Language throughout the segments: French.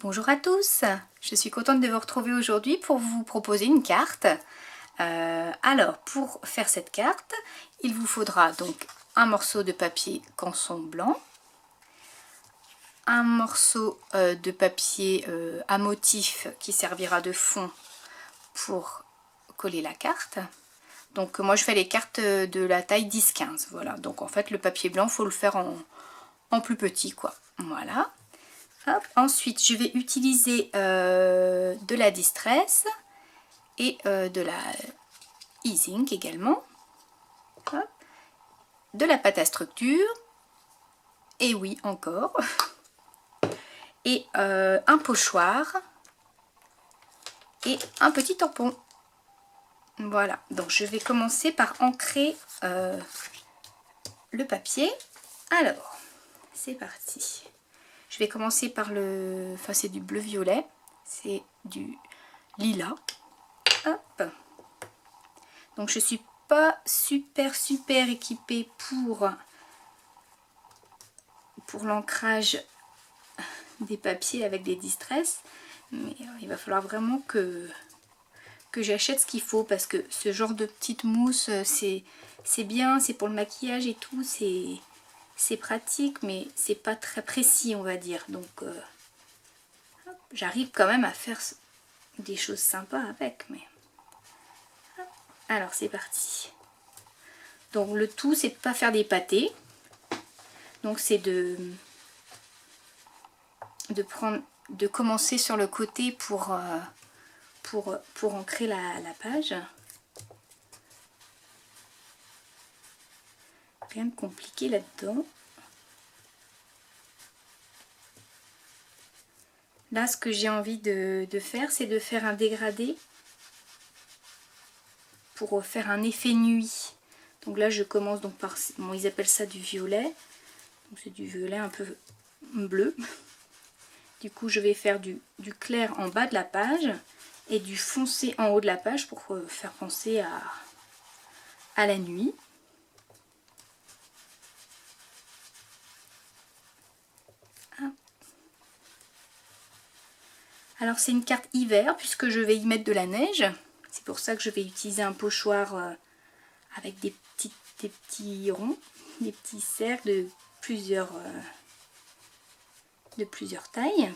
Bonjour à tous, je suis contente de vous retrouver aujourd'hui pour vous proposer une carte. Alors pour faire cette carte, il vous faudra donc un morceau de papier canson blanc, un morceau de papier à motif qui servira de fond pour coller la carte. Donc moi je fais les cartes de la taille 10-15, voilà. Donc en fait le papier blanc, il faut le faire en plus petit quoi, voilà. Hop. Ensuite, je vais utiliser de la Distress et de la e-zinc également. Hop. De la pâte à structure. Et oui, encore. Et un pochoir. Et un petit tampon. Voilà. Donc, je vais commencer par ancrer le papier. Alors, c'est parti. Je vais commencer par le... Enfin, c'est du bleu-violet. C'est du lilas. Hop. Donc je suis pas super équipée pour l'ancrage des papiers avec des Distress, mais il va falloir vraiment que j'achète ce qu'il faut, parce que ce genre de petite mousse c'est bien, c'est pour le maquillage et tout, c'est pratique, mais c'est pas très précis on va dire. Donc j'arrive quand même à faire des choses sympas avec, mais alors c'est parti. Donc le tout c'est de pas faire des pâtés. Donc c'est de commencer sur le côté pour ancrer la page. Rien de compliqué là-dedans. Là ce que j'ai envie de faire, c'est de faire un dégradé pour faire un effet nuit. Donc là je commence donc par, bon, ils appellent ça du violet, donc c'est du violet un peu bleu. Du coup je vais faire du clair en bas de la page et du foncé en haut de la page pour faire penser à la nuit. Alors c'est une carte hiver puisque je vais y mettre de la neige. C'est pour ça que je vais utiliser un pochoir avec des petits ronds, des petits cercles de plusieurs tailles.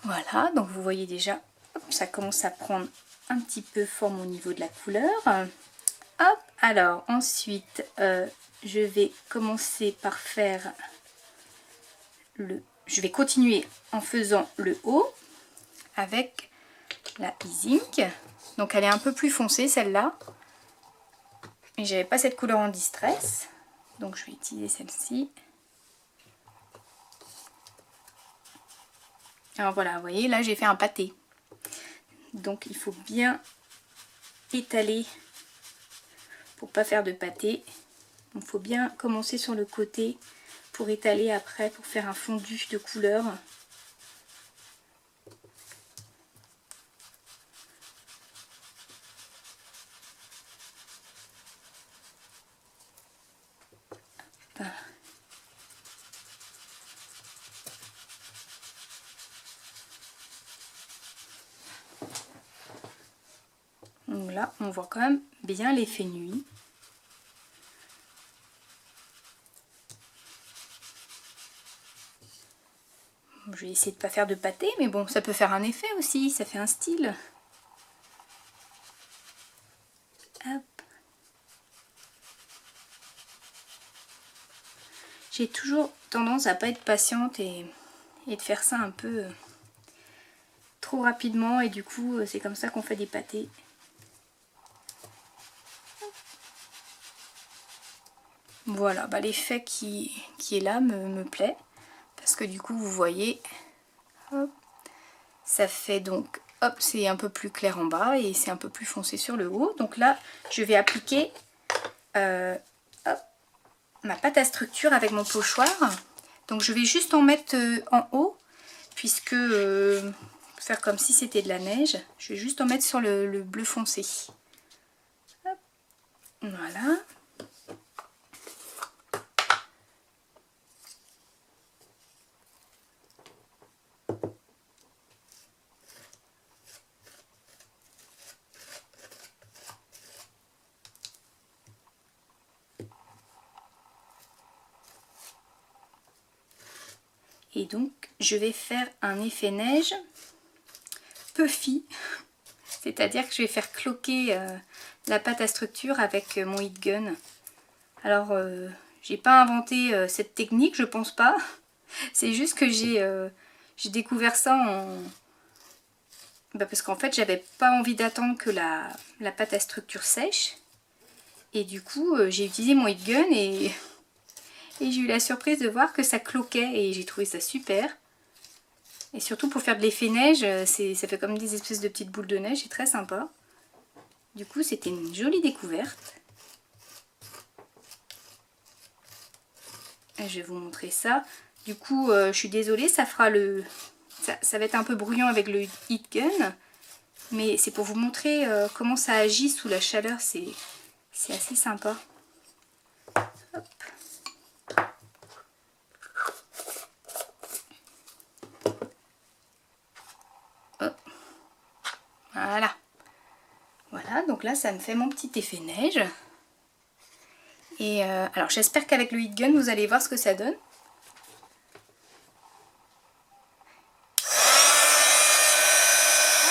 Voilà, donc vous voyez déjà, hop, ça commence à prendre un petit peu forme au niveau de la couleur. Hop, alors ensuite, je vais commencer par faire je vais continuer en faisant le haut avec la e-zinc. Donc elle est un peu plus foncée celle-là. Mais j'avais pas cette couleur en Distress. Donc je vais utiliser celle-ci. Alors voilà, vous voyez, là j'ai fait un pâté. Donc il faut bien étaler pour pas faire de pâté. Il faut bien commencer sur le côté pour étaler après, pour faire un fondu de couleur. Donc là, on voit quand même bien l'effet nuit. Je vais essayer de ne pas faire de pâté, mais bon, ça peut faire un effet aussi, ça fait un style. Hop. J'ai toujours tendance à pas être patiente et de faire ça un peu trop rapidement, et du coup c'est comme ça qu'on fait des pâtés. Voilà, bah, l'effet qui est là me plaît, parce que du coup vous voyez, hop, ça fait donc, hop, c'est un peu plus clair en bas et c'est un peu plus foncé sur le haut. Donc là je vais appliquer hop, ma pâte à structure avec mon pochoir. Donc je vais juste en mettre en haut, puisque faire comme si c'était de la neige. Je vais juste en mettre sur le bleu foncé. Hop. Voilà. Et donc je vais faire un effet neige puffy, c'est-à-dire que je vais faire cloquer la pâte à structure avec mon heat gun. Alors j'ai pas inventé cette technique, je pense pas. C'est juste que j'ai découvert ça parce qu'en fait j'avais pas envie d'attendre que la pâte à structure sèche. Et du coup j'ai utilisé mon heat gun et j'ai eu la surprise de voir que ça cloquait et j'ai trouvé ça super. Et surtout pour faire de l'effet neige, ça fait comme des espèces de petites boules de neige, c'est très sympa. Du coup c'était une jolie découverte. Et je vais vous montrer ça. Du coup je suis désolée, ça fera ça va être un peu bruyant avec le heat gun. Mais c'est pour vous montrer comment ça agit sous la chaleur, c'est assez sympa. Hop. Hop. Voilà. Voilà, donc là ça me fait mon petit effet neige. Et alors j'espère qu'avec le heat gun vous allez voir ce que ça donne.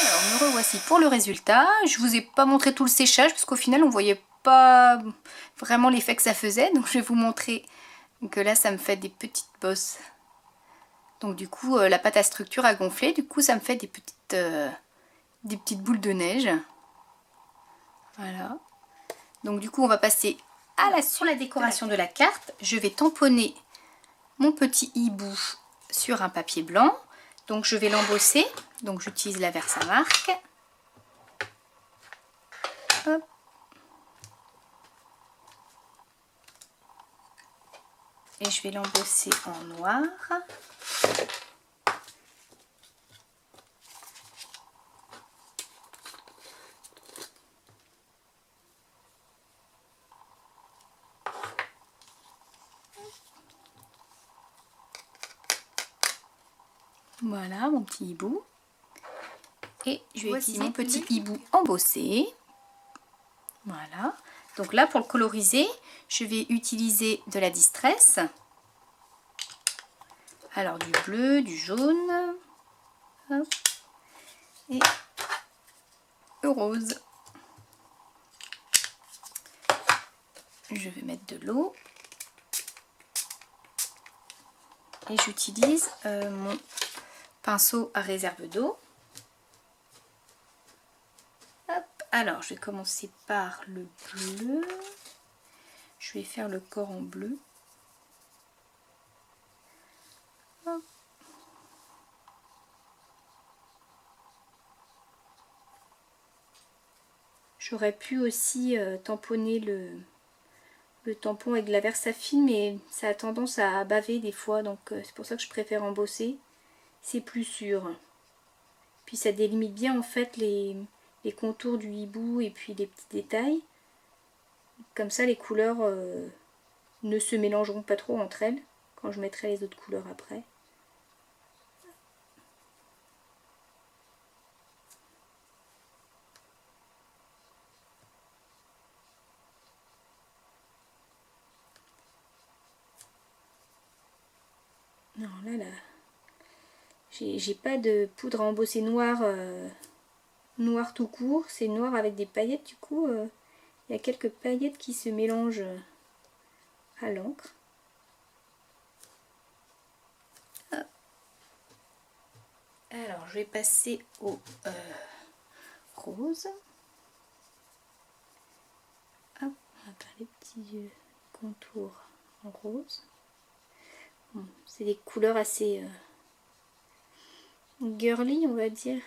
Alors me revoici pour le résultat. Je vous ai pas montré tout le séchage parce qu'au final on voyait pas vraiment l'effet que ça faisait. Donc je vais vous montrer que là ça me fait des petites bosses. Donc du coup la pâte à structure a gonflé. Du coup ça me fait des petites boules de neige. Voilà. Donc du coup on va passer à sur la décoration de la carte. Je vais tamponner mon petit hibou sur un papier blanc. Donc je vais l'embosser. Donc j'utilise la Versamark. Hop. Et je vais l'embosser en noir. Voilà mon petit hibou. Et je vais utiliser mon petit hibou embossé. Voilà. Donc là pour le coloriser, je vais utiliser de la distress. Alors du bleu, du jaune. Hop. Et le rose. Je vais mettre de l'eau. Et j'utilise mon pinceau à réserve d'eau. Alors, je vais commencer par le bleu. Je vais faire le corps en bleu. Hop. J'aurais pu aussi tamponner le tampon avec de la Versafine, mais ça a tendance à baver des fois, donc c'est pour ça que je préfère embosser. C'est plus sûr. Puis ça délimite bien en fait les contours du hibou et puis les petits détails. Comme ça les couleurs ne se mélangeront pas trop entre elles quand je mettrai les autres couleurs après. Non, là, j'ai pas de poudre à embosser noir, noir tout court, c'est noir avec des paillettes, du coup, il y a quelques paillettes qui se mélangent à l'encre. Alors, je vais passer au rose. Hop, on va faire les petits contours en rose. Bon, c'est des couleurs assez girly, on va dire.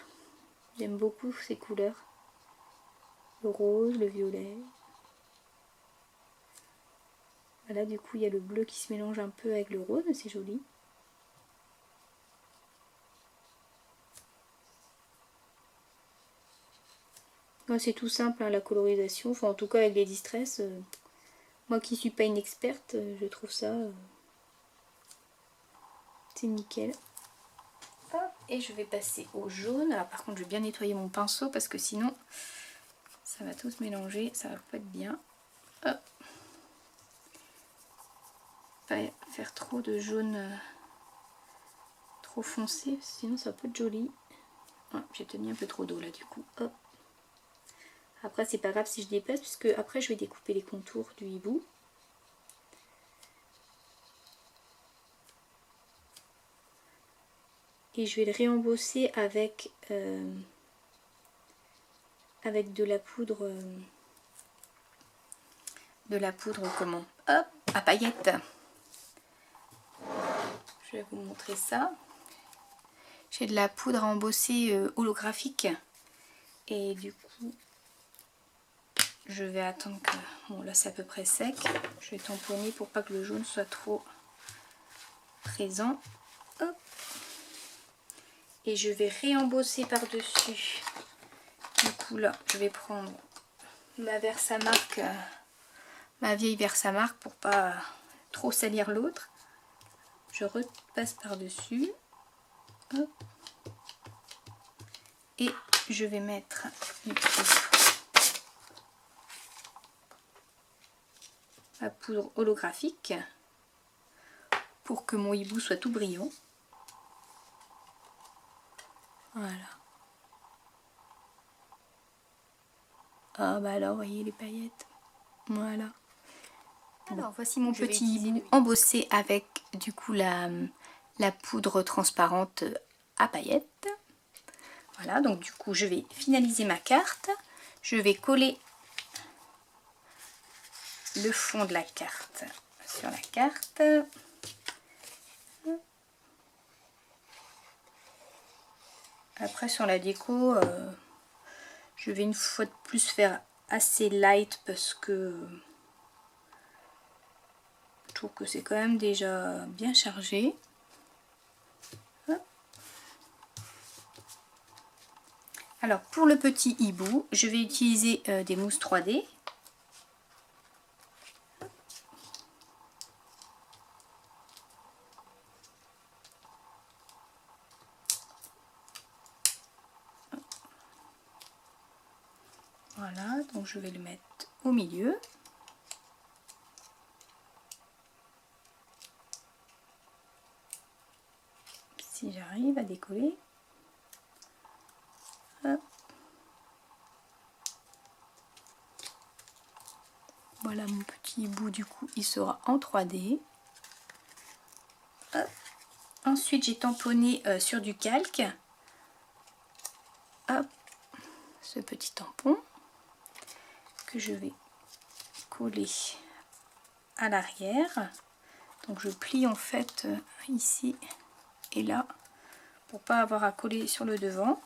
J'aime beaucoup ces couleurs. Le rose, le violet. Voilà, du coup il y a le bleu qui se mélange un peu avec le rose, c'est joli. C'est tout simple hein, la colorisation, enfin en tout cas avec les distress, moi qui suis pas une experte, je trouve ça c'est nickel. Hop, et je vais passer au jaune. Alors par contre je vais bien nettoyer mon pinceau parce que sinon ça va tout se mélanger, ça va pas être bien. Hop. Pas faire trop de jaune trop foncé, sinon ça peut être joli. Ouais, j'ai tenu un peu trop d'eau là du coup. Hop. Après c'est pas grave si je dépasse puisque après je vais découper les contours du hibou. Et je vais le réembosser avec de la poudre comment, hop, à paillettes. Je vais vous montrer ça. J'ai de la poudre à embosser holographique et du coup je vais attendre que, bon là c'est à peu près sec, je vais tamponner pour pas que le jaune soit trop présent. Hop. Et je vais réembosser par dessus. Du coup là je vais prendre ma Versamark, ma vieille Versamark pour pas trop salir l'autre. Je repasse par dessus. Hop. Et je vais mettre la poudre holographique pour que mon hibou soit tout brillant. Voilà. Ah bah alors, voyez les paillettes. Voilà. Alors voici mon petit hibou embossé avec du coup la poudre transparente à paillettes. Voilà, donc du coup je vais finaliser ma carte. Je vais coller le fond de la carte sur la carte. Après sur la déco, je vais une fois de plus faire assez light parce que je trouve que c'est quand même déjà bien chargé. Alors pour le petit hibou, je vais utiliser des mousses 3D. Voilà, donc je vais le mettre au milieu. Si j'arrive à décoller. Hop. Voilà mon petit hibou, du coup il sera en 3D. Hop. Ensuite j'ai tamponné sur du calque. Hop, ce petit tampon que je vais coller à l'arrière. Donc je plie en fait ici et là pour pas avoir à coller sur le devant.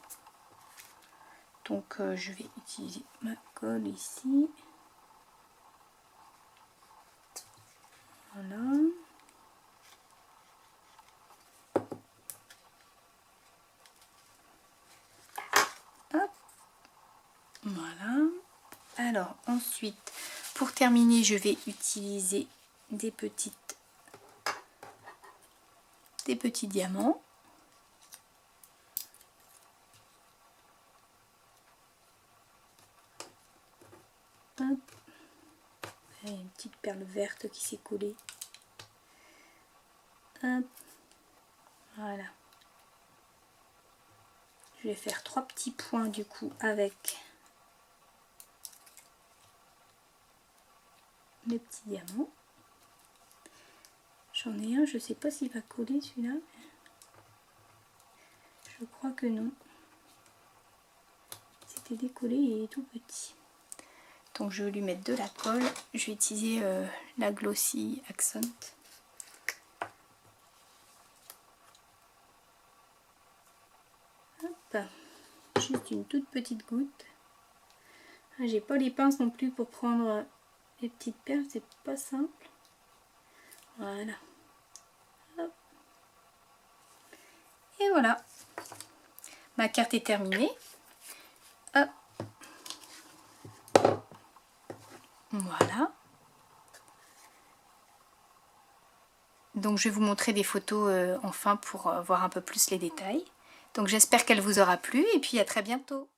Donc je vais utiliser ma colle ici. Voilà. Hop. Voilà. Alors ensuite, pour terminer, je vais utiliser des petits diamants. Hop. Et une petite perle verte qui s'est collée. Hop. Voilà. Je vais faire 3 petits points du coup avec les petits diamants. J'en ai un, je sais pas s'il va coller celui-là. Je crois que non. C'était décollé et il est tout petit. Donc je vais lui mettre de la colle. Je vais utiliser la Glossy Accent. Hop. Juste une toute petite goutte. J'ai pas les pinces non plus pour prendre les petites perles, c'est pas simple. Voilà. Hop. Et voilà. Ma carte est terminée. Hop. Voilà. Donc je vais vous montrer des photos enfin pour voir un peu plus les détails. Donc j'espère qu'elle vous aura plu et puis à très bientôt.